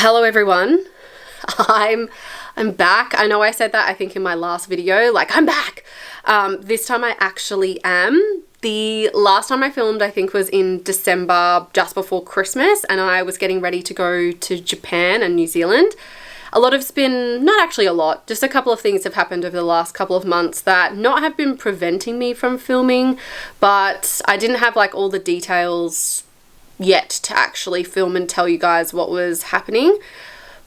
Hello everyone. I'm back. I know I said that I think in my last video, like I'm back. This time I actually am. The last time I filmed I think was in December, just before Christmas, and I was getting ready to go to Japan and New Zealand. A lot has been, not actually a lot, just a couple of things have happened over the last couple of months that not have been preventing me from filming, but I didn't have like all the details yet to actually film and tell you guys what was happening.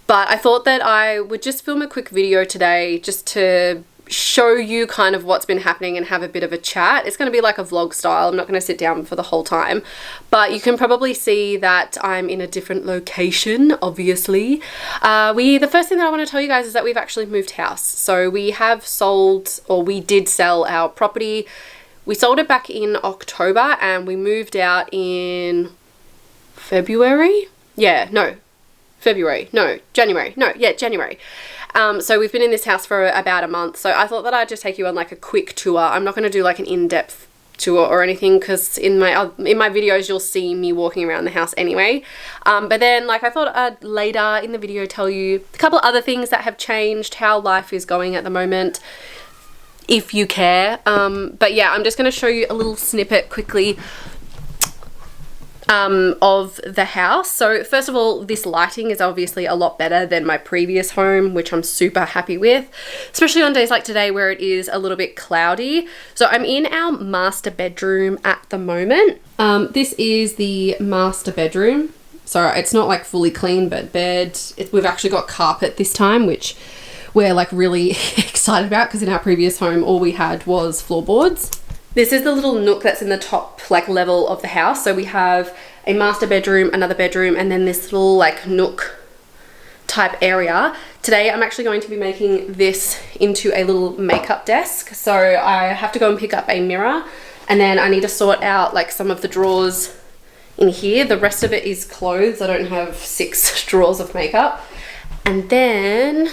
But I thought that I would just film a quick video today just to show you kind of what's been happening and have a bit of a chat. It's going to be like a vlog style. I'm not going to sit down for the whole time, but you can probably see that I'm in a different location, obviously. The first thing that I want to tell you guys is that we've actually moved house. So we have sold, or we did sell our property. We sold it back in October and we moved out in January. So we've been in this house for about a month. So I thought that I'd just take you on like a quick tour. I'm not going to do like an in-depth tour or anything because in my videos you'll see me walking around the house anyway. But then like I thought I'd later in the video tell you a couple of other things that have changed, how life is going at the moment, if you care. But yeah, I'm just going to show you a little snippet quickly of the house. So first of all, this lighting is obviously a lot better than my previous home, which I'm super happy with, especially on days like today where it is a little bit cloudy. So I'm in our master bedroom at the moment. This is the master bedroom. So it's not like fully clean, but we've actually got carpet this time, which we're like really excited about because in our previous home all we had was floorboards. This is the little nook that's in the top like level of the house. So we have a master bedroom, another bedroom, and then this little like nook type area. Today I'm actually going to be making this into a little makeup desk. So I have to go and pick up a mirror, and then I need to sort out like some of the drawers in here. The rest of it is clothes. I don't have 6 drawers of makeup. And then,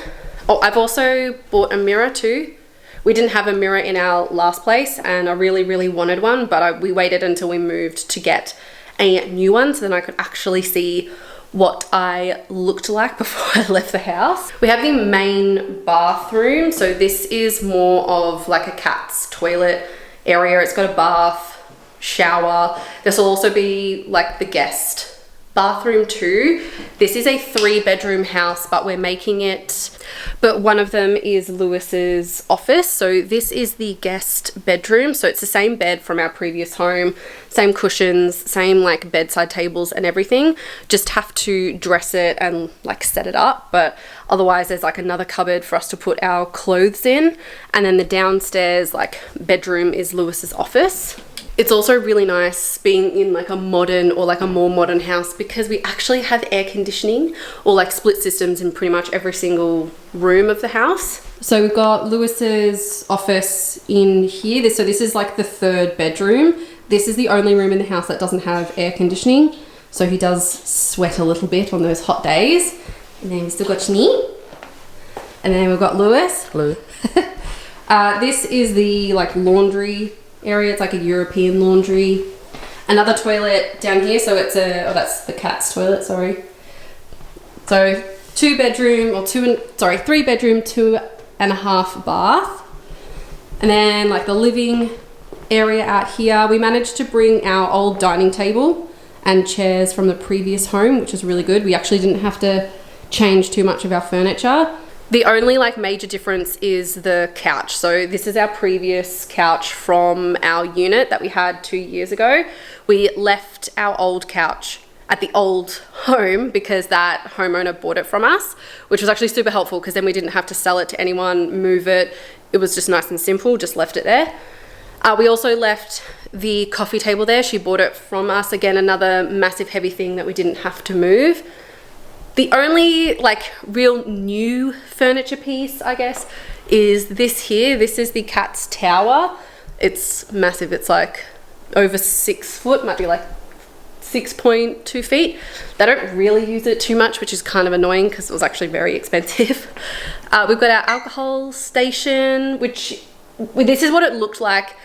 I've also bought a mirror too. We didn't have a mirror in our last place and I really wanted one, but we waited until we moved to get a new one so then I could actually see what I looked like before I left the house. We have the main bathroom. So this is more of like a cat's toilet area. It's got a bath, shower. This will also be like the guest bathroom too. This is a 3-bedroom house, but one of them is Luis's office. So this is the guest bedroom. So it's the same bed from our previous home, same cushions, same like bedside tables and everything. Just have to dress it and like set it up. But otherwise there's like another cupboard for us to put our clothes in. And then the downstairs like bedroom is Luis's office. It's also really nice being in like a modern or like a more modern house because we actually have air conditioning or like split systems in pretty much every single room of the house. So we've got Luis's office in here. So this is like the 3rd bedroom. This is the only room in the house that doesn't have air conditioning. So he does sweat a little bit on those hot days. And then we've still got me. And then we've got Luis. Hello. This is the like laundry area. It's like a European laundry. Another toilet down here. So it's that's the cat's toilet, sorry. So 3 bedroom, 2.5 bath. And then like the living area out here. We managed to bring our old dining table and chairs from the previous home, which is really good. We actually didn't have to change too much of our furniture. The only like major difference is the couch. So this is our previous couch from our unit that we had 2 years ago. We left our old couch at the old home because that homeowner bought it from us, which was actually super helpful because then we didn't have to sell it to anyone, move it. It was just nice and simple, just left it there. We also left the coffee table there. She bought it from us. Again, another massive heavy thing that we didn't have to move. The only like real new furniture piece, I guess, is this here. This is the cat's tower. It's massive. It's like over 6 foot, might be like 6.2 feet. They don't really use it too much, which is kind of annoying because it was actually very expensive. We've got our alcohol station, which this is what it looked like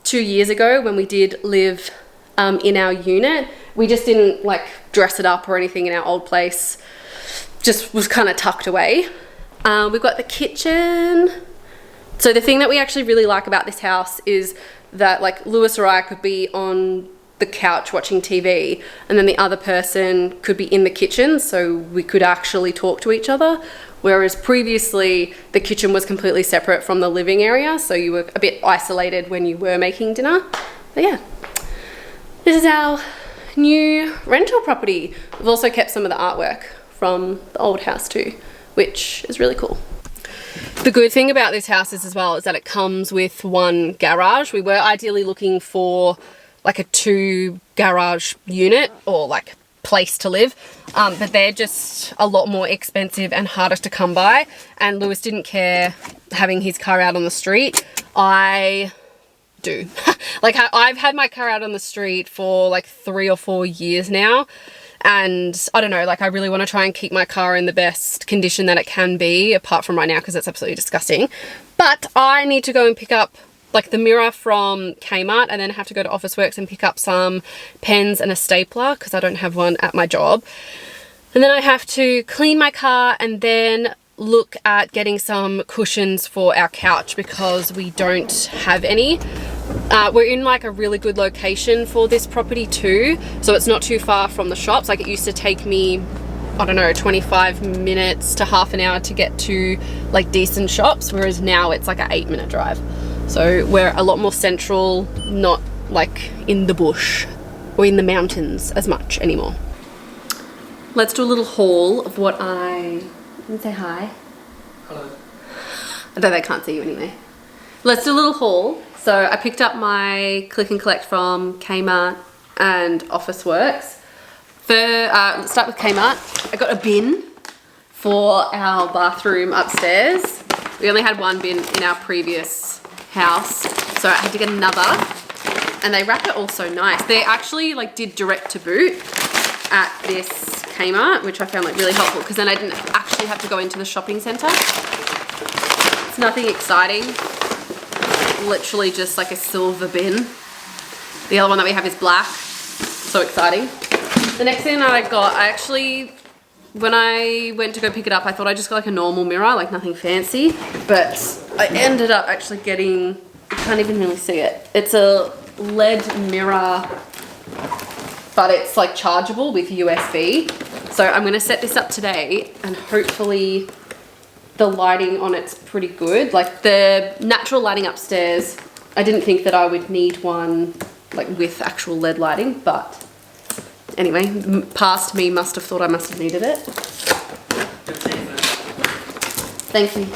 2 years ago when we did live in our unit. We just didn't like dress it up or anything in our old place. just was kind of tucked away. We've got the kitchen. So the thing that we actually really like about this house is that like Lewis or I could be on the couch watching TV and then the other person could be in the kitchen, so we could actually talk to each other. Whereas previously the kitchen was completely separate from the living area, so you were a bit isolated when you were making dinner. But yeah, this is our new rental property. We've also kept some of the artwork from the old house too, which is really cool. The good thing about this house is as well is that it comes with one garage. We were ideally looking for like a 2 garage unit or like place to live, but they're just a lot more expensive and harder to come by, and Lewis didn't care having his car out on the street. I do. Like I've had my car out on the street for like 3 or 4 years now, and I don't know, like I really want to try and keep my car in the best condition that it can be, apart from right now because it's absolutely disgusting. But I need to go and pick up like the mirror from Kmart, and then have to go to Officeworks and pick up some pens and a stapler because I don't have one at my job. And then I have to clean my car and then look at getting some cushions for our couch because we don't have any. We're in like a really good location for this property too, so it's not too far from the shops. Like it used to take me, I don't know, 25 minutes to half an hour to get to like decent shops, whereas now it's like an 8-minute drive. So we're a lot more central, not like in the bush or in the mountains as much anymore. Let's do a little haul of what I... Say hi. Hello. I know they can't see you anyway. Let's do a little haul. So I picked up my click and collect from Kmart and Officeworks. Let's start with Kmart. I got a bin for our bathroom upstairs. We only had one bin in our previous house, so I had to get another, and they wrap it all so nice. They actually like did direct to boot at this Kmart, which I found like really helpful because then I didn't actually have to go into the shopping centre. It's nothing exciting, literally just like a silver bin. The other one that we have is black, so exciting. The next thing that I got, I actually, when I went to go pick it up, I thought I just got like a normal mirror, like nothing fancy, but I ended up actually getting, you can't even really see it. It's a LED mirror, but it's like chargeable with USB. So I'm gonna set this up today and hopefully the lighting on it's pretty good. Like the natural lighting upstairs, I didn't think that I would need one like with actual LED lighting, but anyway, past me must have thought I must have needed it. Thank you.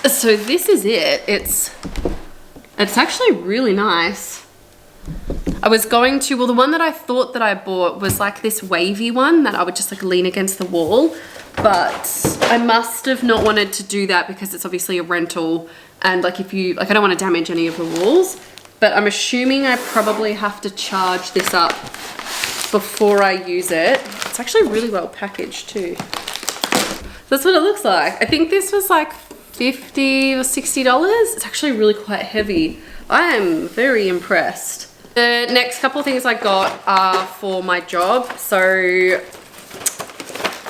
So this is it. It's actually really nice. I was going to, well, the one that I thought that I bought was like this wavy one that I would just like lean against the wall, but I must have not wanted to do that because it's obviously a rental, and like if you, like I don't want to damage any of the walls, but I'm assuming I probably have to charge this up before I use it. It's actually really well packaged too. That's what it looks like. I think this was like $50 or $60. It's actually really quite heavy. I am very impressed. The next couple of things I got are for my job. So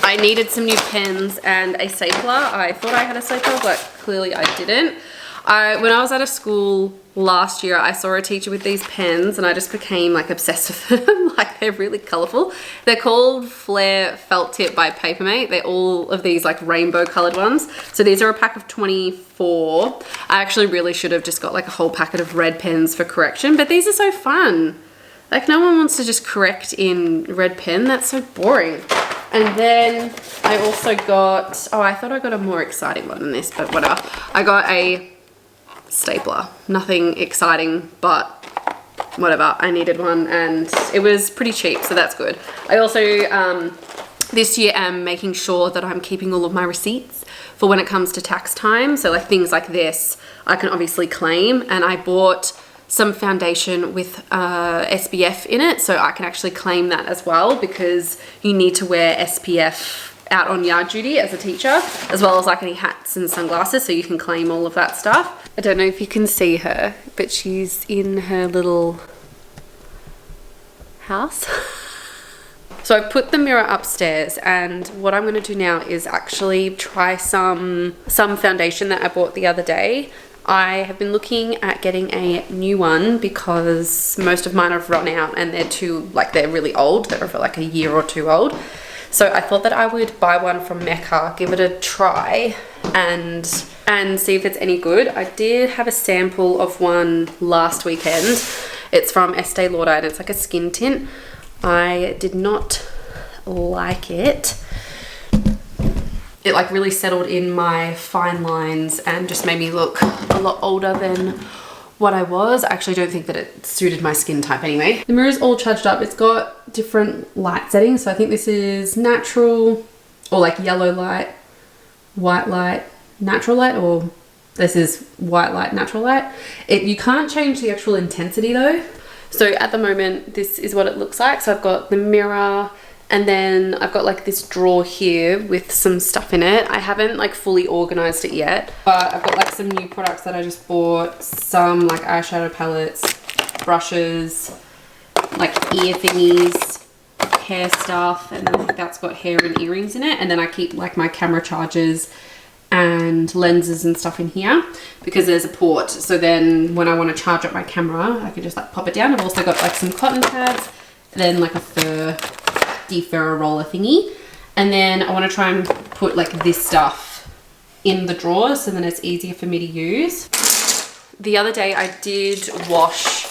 I needed some new pens and a stapler. I thought I had a stapler, but clearly I didn't. When I was at a school last year, I saw a teacher with these pens and I just became like obsessed with them. Like they're really colorful. They're called Flair Felt Tip by Papermate. They're all of these like rainbow colored ones. So these are a pack of 24. I actually really should have just got like a whole packet of red pens for correction, but these are so fun. Like no one wants to just correct in red pen. That's so boring. And then I also got, oh, I thought I got a more exciting one than this, but whatever. I got a stapler. Nothing exciting, but whatever. I needed one and it was pretty cheap, so that's good. I also this year am making sure that I'm keeping all of my receipts for when it comes to tax time. So like things like this I can obviously claim, and I bought some foundation with SPF in it, so I can actually claim that as well because you need to wear SPF out on yard duty as a teacher, as well as like any hats and sunglasses, so you can claim all of that stuff. I don't know if you can see her, but she's in her little house. So I've put the mirror upstairs, and what I'm going to do now is actually try some foundation that I bought the other day. I have been looking at getting a new one because most of mine have run out and they're really old. They're over like a year or two old. So I thought that I would buy one from Mecca, give it a try and see if it's any good. I did have a sample of one last weekend. It's from Estee Lauder and it's like a skin tint. I did not like it. It like really settled in my fine lines and just made me look a lot older than what I was. I actually don't think that it suited my skin type anyway. The mirror's all charged up. It's got different light settings. So I think this is natural, or like yellow light, white light, natural light, or this is white light, natural light. You can't change the actual intensity though. So at the moment, this is what it looks like. So I've got the mirror, and then I've got like this drawer here with some stuff in it. I haven't like fully organized it yet, but I've got like some new products that I just bought. Some like eyeshadow palettes, brushes, like ear thingies, hair stuff, and then like that's got hair and earrings in it. And then I keep like my camera chargers and lenses and stuff in here because there's a port. So then when I want to charge up my camera, I can just like pop it down. I've also got like some cotton pads, and then like a fur defurrer roller thingy, and then I want to try and put like this stuff in the drawers so then it's easier for me to use. The other day I did wash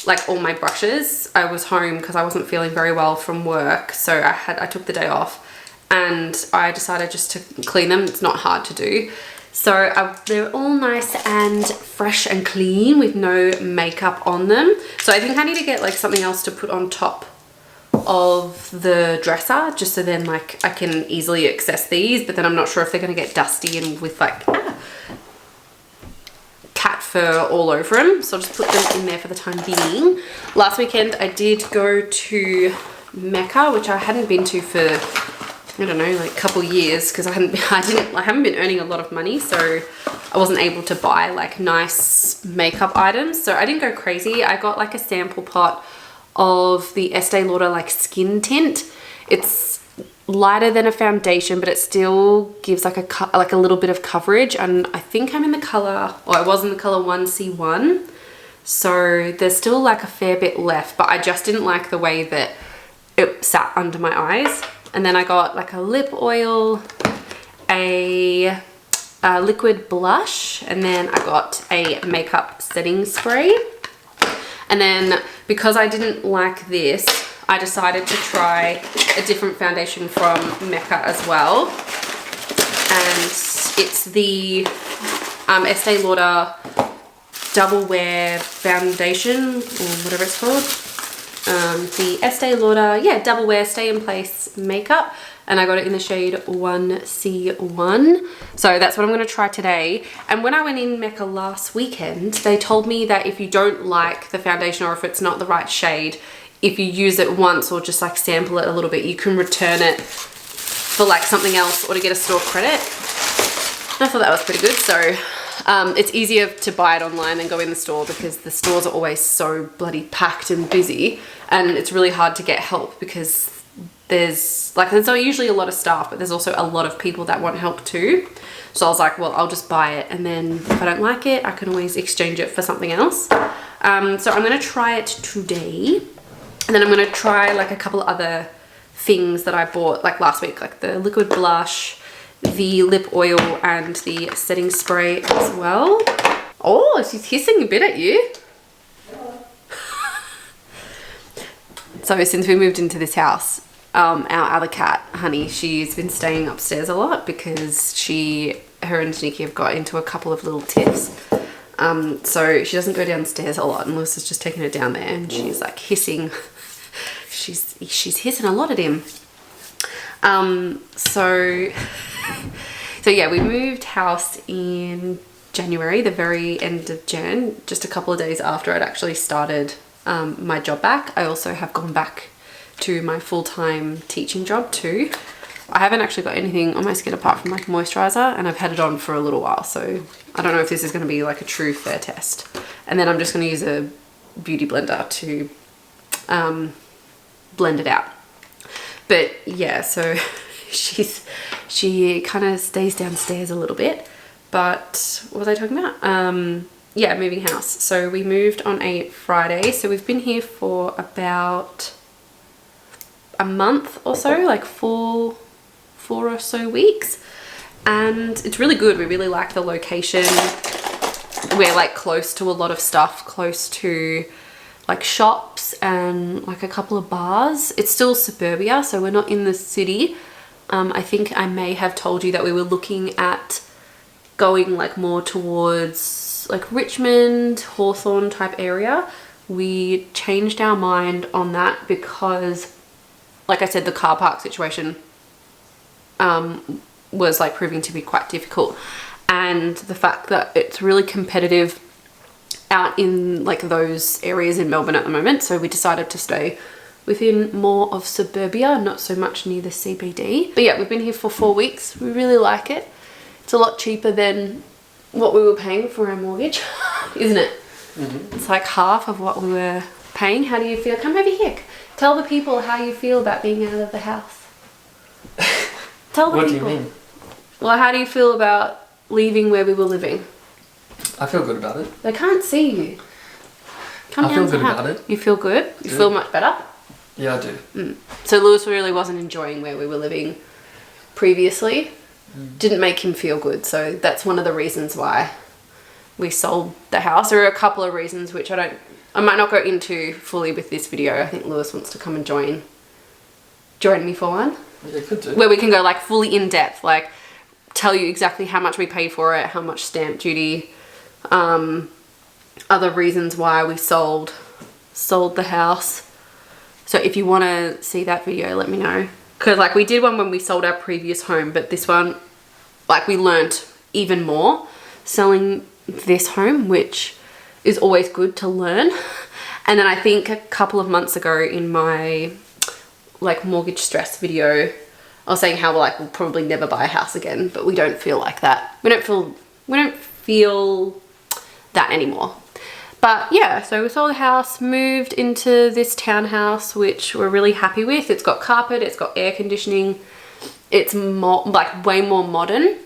like all my brushes. I was home because I wasn't feeling very well from work, so I took the day off and I decided just to clean them. It's not hard to do. So they're all nice and fresh and clean with no makeup on them. So I think I need to get like something else to put on top of the dresser just so then like I can easily access these, but then I'm not sure if they're going to get dusty and with like cat fur all over them. So I'll just put them in there for the time being. Last weekend I did go to Mecca, which I hadn't been to for I don't know, like a couple years because I haven't been earning a lot of money, so I wasn't able to buy like nice makeup items. So I didn't go crazy. I got like a sample pot of the Estee Lauder like skin tint. It's lighter than a foundation, but it still gives like a little bit of coverage. And I think I'm in the color, or I was in the color 1C1. So there's still like a fair bit left, but I just didn't like the way that it sat under my eyes. And then I got like a lip oil, a liquid blush, and then I got a makeup setting spray. And then because I didn't like this, I decided to try a different foundation from Mecca as well. And it's the Estee Lauder Double Wear Foundation, or whatever it's called. The Estee Lauder, yeah, Double Wear Stay in Place Makeup, and I got it in the shade 1C1. So that's what I'm going to try today. And when I went in Mecca last weekend, they told me that if you don't like the foundation or if it's not the right shade, if you use it once or just like sample it a little bit, you can return it for like something else or to get a store credit. And I thought that was pretty good. So it's easier to buy it online than go in the store because the stores are always so bloody packed and busy, and it's really hard to get help because there's usually a lot of staff, but there's also a lot of people that want help too. So I was like, well, I'll just buy it, and then if I don't like it, I can always exchange it for something else. So I'm going to try it today, and then I'm going to try like a couple other things that I bought like last week, like the liquid blush, the lip oil, and the setting spray as well. Oh, she's hissing a bit at you. So since we moved into this house, our other cat, Honey, she's been staying upstairs a lot because her and Nikki have got into a couple of little tiffs. So she doesn't go downstairs a lot, and Luisa's just taking her down there, and she's like hissing. she's hissing a lot at him. So yeah, we moved house in January, the very end of Jan, just a couple of days after I'd actually started my job back. I also have gone back to my full-time teaching job too. I haven't actually got anything on my skin apart from like moisturizer, and I've had it on for a little while, so I don't know if this is going to be like a true fair test. And then I'm just going to use a beauty blender to blend it out. But yeah, so she kind of stays downstairs a little bit. But what was I talking about? Yeah, moving house. So we moved on a Friday, so we've been here for about a month or so, like four or so weeks, and it's really good. We really like the location. We're like close to a lot of stuff, close to like shops and like a couple of bars. It's still suburbia, so we're not in the city. I think I may have told you that we were looking at going like more towards like Richmond, Hawthorne type area. We changed our mind on that because, like I said, the car park situation was like proving to be quite difficult, and the fact that it's really competitive out in like those areas in Melbourne at the moment. So we decided to stay within more of suburbia, not so much near the CBD. But yeah, we've been here for 4 weeks. We really like it. It's a lot cheaper than what we were paying for our mortgage, isn't it? Mm-hmm. It's like half of what we were paying. How do you feel? Come over here. Tell the people how you feel about being out of the house. Tell the people. What do you mean? Well, how do you feel about leaving where we were living? I feel good about it. They can't see you. I feel good about it. You feel good? You feel much better? Yeah, I do. So Lewis really wasn't enjoying where we were living previously. Didn't make him feel good. So that's one of the reasons why we sold the house. There are a couple of reasons which I might not go into fully with this video. I think Lewis wants to come and join me for one. Yeah, could do. Where we can go like fully in depth, like tell you exactly how much we paid for it, how much stamp duty, other reasons why we sold the house. So if you want to see that video, let me know. Because like we did one when we sold our previous home, but this one, like we learnt even more selling this home, which is always good to learn. And then I think a couple of months ago in my like mortgage stress video, I was saying how like we'll probably never buy a house again, but we don't feel like that. We don't feel that anymore. But yeah, so we sold the house, moved into this townhouse, which we're really happy with. It's got carpet, it's got air conditioning, it's like way more modern,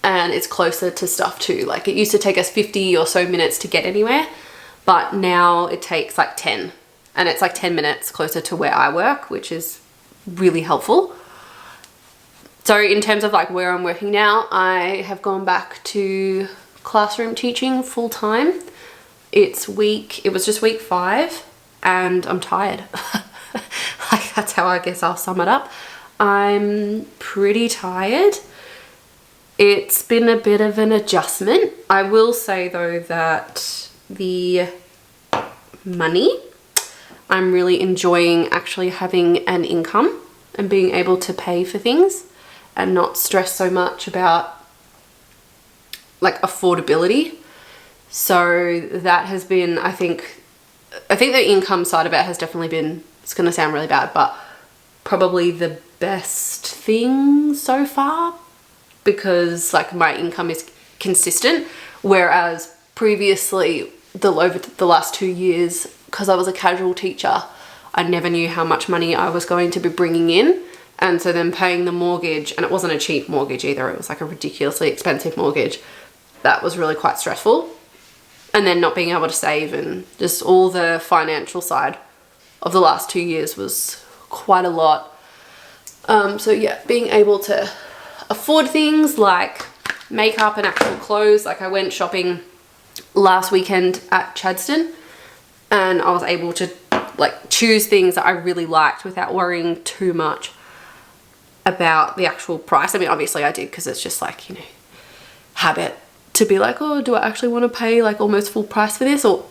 and it's closer to stuff too. Like it used to take us 50 or so minutes to get anywhere, but now it takes like 10, and it's like 10 minutes closer to where I work, which is really helpful. So in terms of like where I'm working now, I have gone back to classroom teaching full time. It was just week 5 and I'm tired. Like that's how I guess I'll sum it up. I'm pretty tired. It's been a bit of an adjustment. I will say though that the money, I'm really enjoying actually having an income and being able to pay for things and not stress so much about like affordability. So that has been, I think the income side of it has definitely been, it's going to sound really bad, but probably the best thing so far, because like my income is consistent, whereas previously over the last 2 years, because I was a casual teacher, I never knew how much money I was going to be bringing in. And so then paying the mortgage, and it wasn't a cheap mortgage either, it was like a ridiculously expensive mortgage, that was really quite stressful. And then not being able to save, and just all the financial side of the last 2 years was quite a lot. So yeah, being able to afford things like makeup and actual clothes. Like I went shopping last weekend at Chadstone and I was able to like choose things that I really liked without worrying too much about the actual price. I mean, obviously I did because it's just like, you know, habit to be like, oh, do I actually want to pay like almost full price for this, or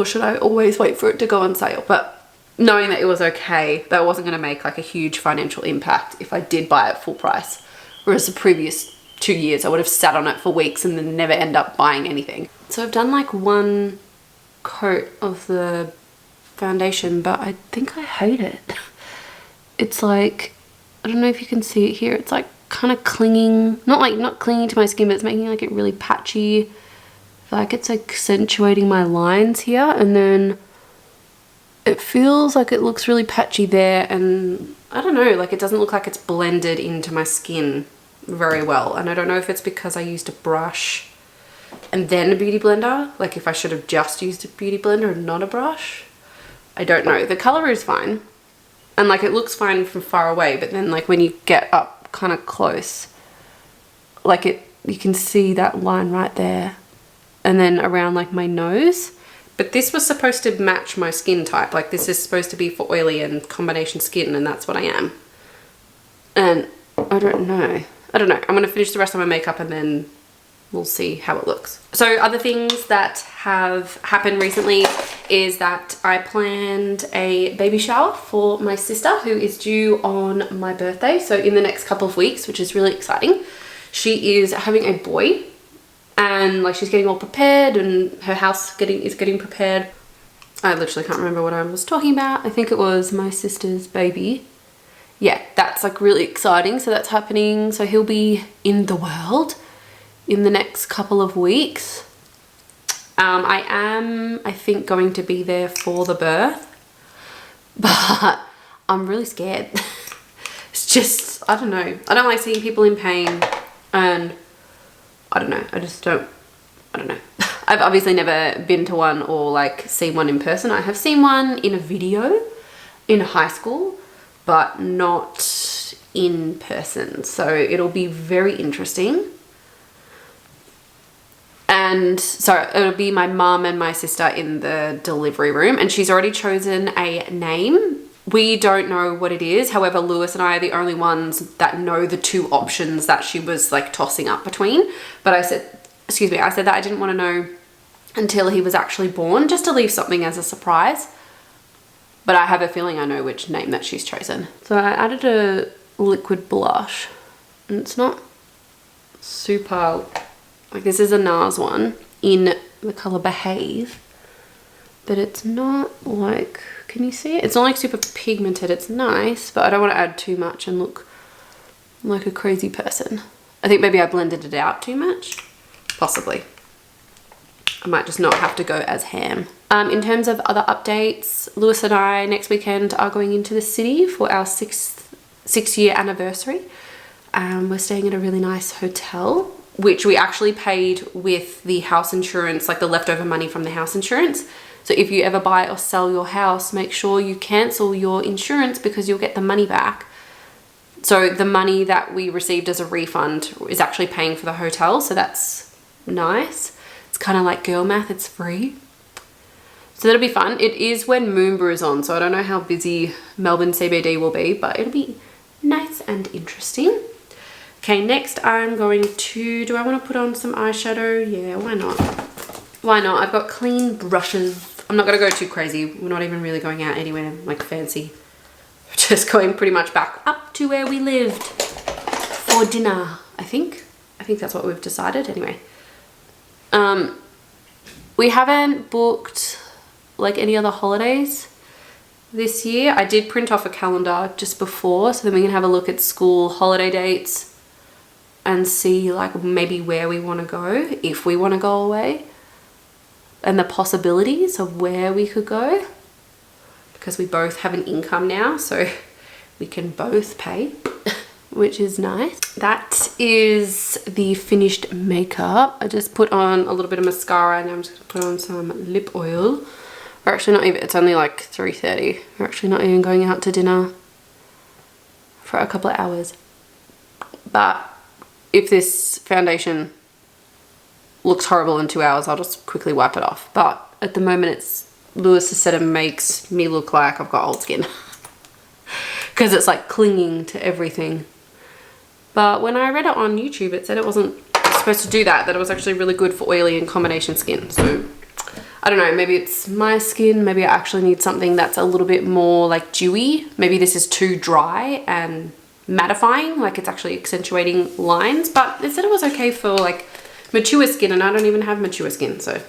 should I always wait for it to go on sale? But knowing that it was okay, that wasn't going to make like a huge financial impact if I did buy it full price. Whereas the previous 2 years, I would have sat on it for weeks and then never end up buying anything. So I've done like one coat of the foundation, but I think I hate it. It's like I don't know if you can see it here. It's like kind of clinging, not clinging to my skin, but it's making like it really patchy. Like it's accentuating my lines here, and then it feels like it looks really patchy there, and I don't know, like it doesn't look like it's blended into my skin very well. And I don't know if it's because I used a brush and then a beauty blender, like if I should have just used a beauty blender and not a brush. I don't know. The color is fine, and like it looks fine from far away, but then like when you get up kind of close, like you can see that line right there, and then around like my nose. But this was supposed to match my skin type. Like this is supposed to be for oily and combination skin, and that's what I am. And I don't know. I'm gonna finish the rest of my makeup and then we'll see how it looks. So other things that have happened recently is that I planned a baby shower for my sister who is due on my birthday. So in the next couple of weeks, which is really exciting. She is having a boy, and like she's getting all prepared, and her house is getting prepared. I literally can't remember what I was talking about. I think it was my sister's baby. Yeah, that's like really exciting. So that's happening. So he'll be in the world in the next couple of weeks. I am, I think, going to be there for the birth, but I'm really scared. It's just, I don't know. I don't like seeing people in pain, and I don't know. I don't know. I've obviously never been to one or like seen one in person. I have seen one in a video in high school, but not in person. So it'll be very interesting. And so it'll be my mum and my sister in the delivery room, and she's already chosen a name. We don't know what it is. However, Lewis and I are the only ones that know the two options that she was like tossing up between. But I said that I didn't want to know until he was actually born, just to leave something as a surprise. But I have a feeling I know which name that she's chosen. So I added a liquid blush, and it's not super, like this is a NARS one in the color Behave, but it's not like, can you see it? It's not like super pigmented. It's nice, but I don't want to add too much and look like a crazy person. I think maybe I blended it out too much, possibly. I might just not have to go as ham. In terms of other updates, Lewis and I next weekend are going into the city for our six-year anniversary. We're staying at a really nice hotel, which we actually paid with the house insurance, like the leftover money from the house insurance. So if you ever buy or sell your house, make sure you cancel your insurance because you'll get the money back. So the money that we received as a refund is actually paying for the hotel. So that's nice. It's kind of like girl math, it's free. So that'll be fun. It is when Moomba is on, so I don't know how busy Melbourne CBD will be, but it'll be nice and interesting. Okay, next I'm going to, do I want to put on some eyeshadow? Yeah, why not? Why not? I've got clean brushes. I'm not going to go too crazy. We're not even really going out anywhere like fancy. We're just going pretty much back up to where we lived for dinner, I think. I think that's what we've decided anyway. We haven't booked like any other holidays this year. I did print off a calendar just before, so then we can have a look at school holiday dates and see like maybe where we want to go, if we want to go away, and the possibilities of where we could go, because we both have an income now, so we can both pay, which is nice. That is the finished makeup. I just put on a little bit of mascara, and I'm just gonna put on some lip oil. We're actually not even, it's only like 3:30. We're actually not even going out to dinner for a couple of hours. But if this foundation looks horrible in 2 hours, I'll just quickly wipe it off. But at the moment, it's, Lewis has said it makes me look like I've got old skin. Because it's like clinging to everything. But when I read it on YouTube, it said it wasn't supposed to do that, that it was actually really good for oily and combination skin. So I don't know, maybe it's my skin, maybe I actually need something that's a little bit more like dewy. Maybe this is too dry and mattifying, like it's actually accentuating lines, but it said it was okay for like mature skin, and I don't even have mature skin, so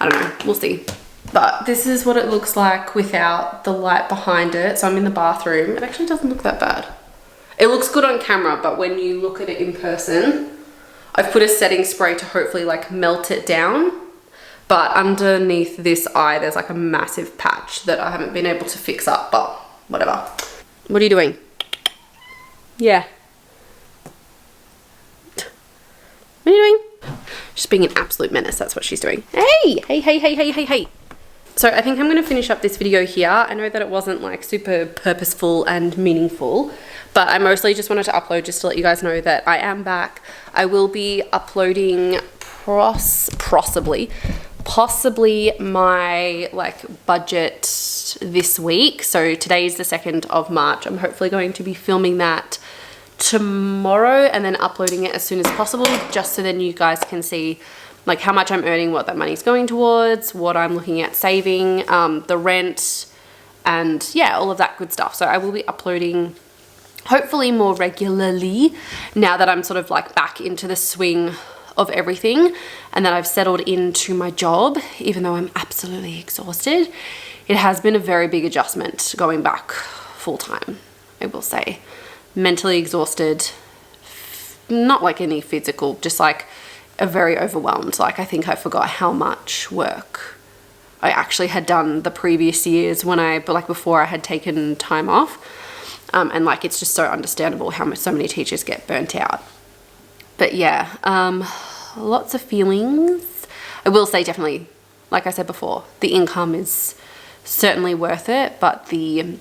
I don't know, we'll see. But this is what it looks like without the light behind it. So I'm in the bathroom. It actually doesn't look that bad. It looks good on camera, but when you look at it in person, I've put a setting spray to hopefully like melt it down. But underneath this eye, there's like a massive patch that I haven't been able to fix up, but whatever. What are you doing? Yeah. What are you doing? Just being an absolute menace, that's what she's doing. Hey, hey, hey, hey, hey, hey, hey. So I think I'm gonna finish up this video here. I know that it wasn't like super purposeful and meaningful, but I mostly just wanted to upload just to let you guys know that I am back. I will be uploading possibly my like budget this week. So today is the 2nd of March. I'm hopefully going to be filming that tomorrow and then uploading it as soon as possible, just so then you guys can see like how much I'm earning, what that money's going towards, what I'm looking at saving, the rent, and yeah, all of that good stuff. So I will be uploading hopefully more regularly now that I'm sort of like back into the swing of everything and that I've settled into my job. Even though I'm absolutely exhausted, it has been a very big adjustment going back full time, I will say. Mentally exhausted, not like any physical, just like a very overwhelmed. Like I think I forgot how much work I actually had done the previous years before I had taken time off. And like it's just so understandable how so many teachers get burnt out. But yeah, lots of feelings. I will say definitely, like I said before, the income is certainly worth it, but the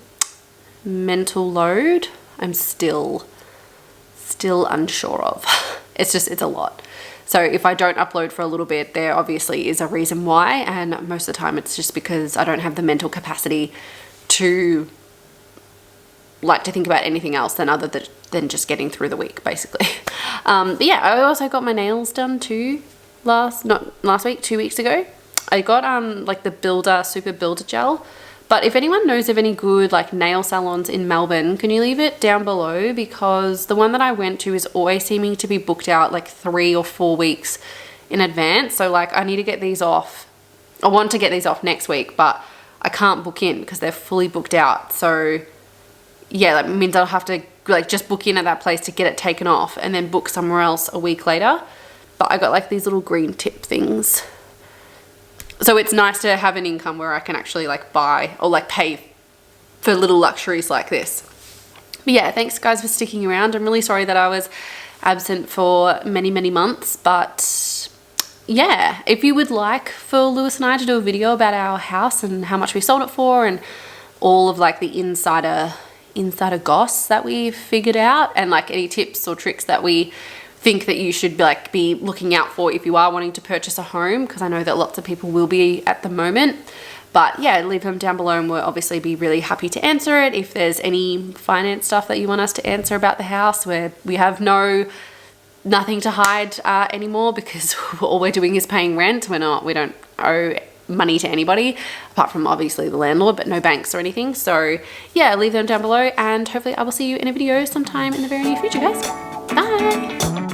mental load I'm still unsure of. It's a lot. So if I don't upload for a little bit, there obviously is a reason why, and most of the time it's just because I don't have the mental capacity to like to think about anything else than just getting through the week, basically. But yeah, I also got my nails done too not last week, 2 weeks ago. I got like the super builder gel. But if anyone knows of any good like nail salons in Melbourne, can you leave it down below? Because the one that I went to is always seeming to be booked out like 3 or 4 weeks in advance. So like I need to get these off. I want to get these off next week, but I can't book in because they're fully booked out. So yeah, that means I'll have to like just book in at that place to get it taken off and then book somewhere else a week later. But I got like these little green tip things. So it's nice to have an income where I can actually like buy or like pay for little luxuries like this. But yeah, thanks guys for sticking around. I'm really sorry that I was absent for many, many months, but yeah, if you would like for Lewis and I to do a video about our house and how much we sold it for and all of like the insider goss that we've figured out and like any tips or tricks that we think that you should be looking out for if you are wanting to purchase a home, because I know that lots of people will be at the moment. But yeah, leave them down below and we'll obviously be really happy to answer it. If there's any finance stuff that you want us to answer about the house, where we have nothing to hide anymore, because all we're doing is paying rent. We don't owe money to anybody apart from obviously the landlord, but no banks or anything. So yeah, leave them down below and hopefully I will see you in a video sometime in the very near future, guys. Bye.